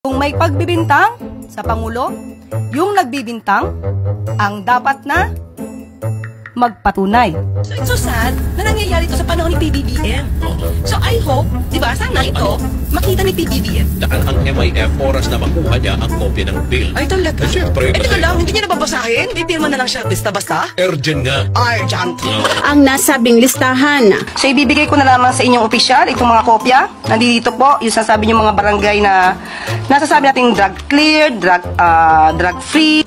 Kung may pagbibintang sa Pangulo, yung nagbibintang ang dapat na magpatunay. So it's so sad na nangyayari ito sa panahon ni PBBM. So I hope, di ba, sana ito makita ni PBBM. Daan ang MIF oras na makuha niya ang kopya ng bill. Ay, talaga? Siyempre. Teka lang, hindi niya nababasahin? Pipirma na lang siya, basta-basta? Urgent nga. Urgent. Ang nasabing listahan. So ibibigay ko na lamang sa inyong opisyal itong mga kopya. Nandito po yung sasabi niyo mga barangay na nasasabi natin drug clear, drug free.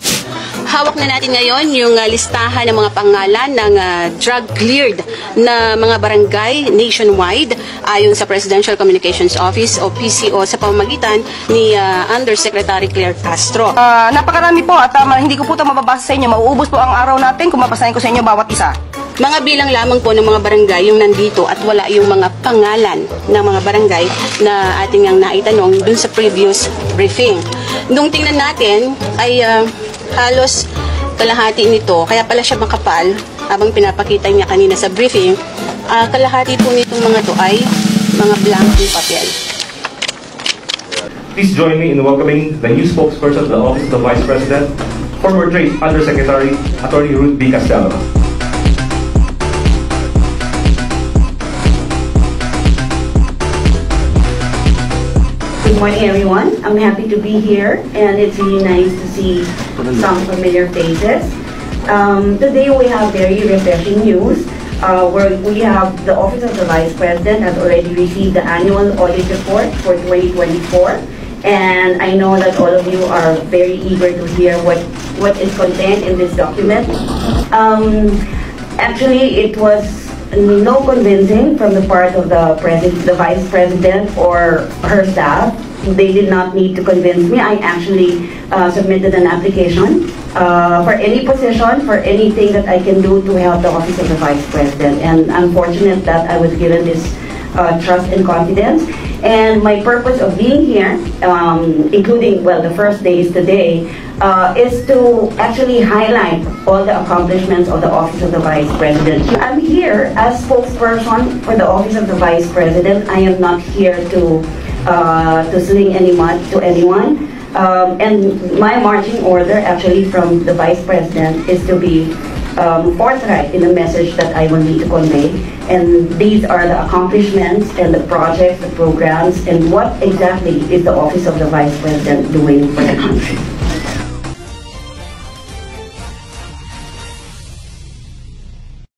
Hawak na natin ngayon yung listahan ng mga pangalan ng drug-cleared na mga barangay nationwide ayon sa Presidential Communications Office o PCO sa pamamagitan ni Undersecretary Claire Castro. Napakarami po at hindi ko po ito mababasa sa inyo. Mauubos po ang araw natin kung mabasahin ko sa inyo bawat isa. Mga bilang lamang po ng mga barangay yung nandito at wala yung mga pangalan ng mga barangay na ating ang naitanong dun sa previous briefing. Nung tingnan natin ay halos kalahati nito, kaya pala siya makapal habang pinapakita niya kanina sa briefing, kalahati po nitong mga to ay mga blankong papel. Please join me in welcoming the new spokesperson of the Office of the Vice President, former Trade Undersecretary, Attorney Ruth B. Castelo. Good morning, everyone. I'm happy to be here, and it's really nice to see some familiar faces. Today we have very refreshing news. Where we have the Office of the Vice President has already received the annual audit report for 2024, and I know that all of you are very eager to hear what is contained in this document. Actually, it was no convincing from the part of the Vice President or her staff. They did not need to convince me. I actually submitted an application for any position, for anything that I can do to help the Office of the Vice President. And I'm fortunate that I was given this trust and confidence. And my purpose of being here, including, well, the first day is today, is to actually highlight all the accomplishments of the Office of the Vice President. I'm here as spokesperson for the Office of the Vice President. I am not here to sling any mud to anyone. And my marching order actually from the Vice President is to be forthright in the message that I will need to convey. And these are the accomplishments and the projects, the programs, and what exactly is the Office of the Vice President doing for the country.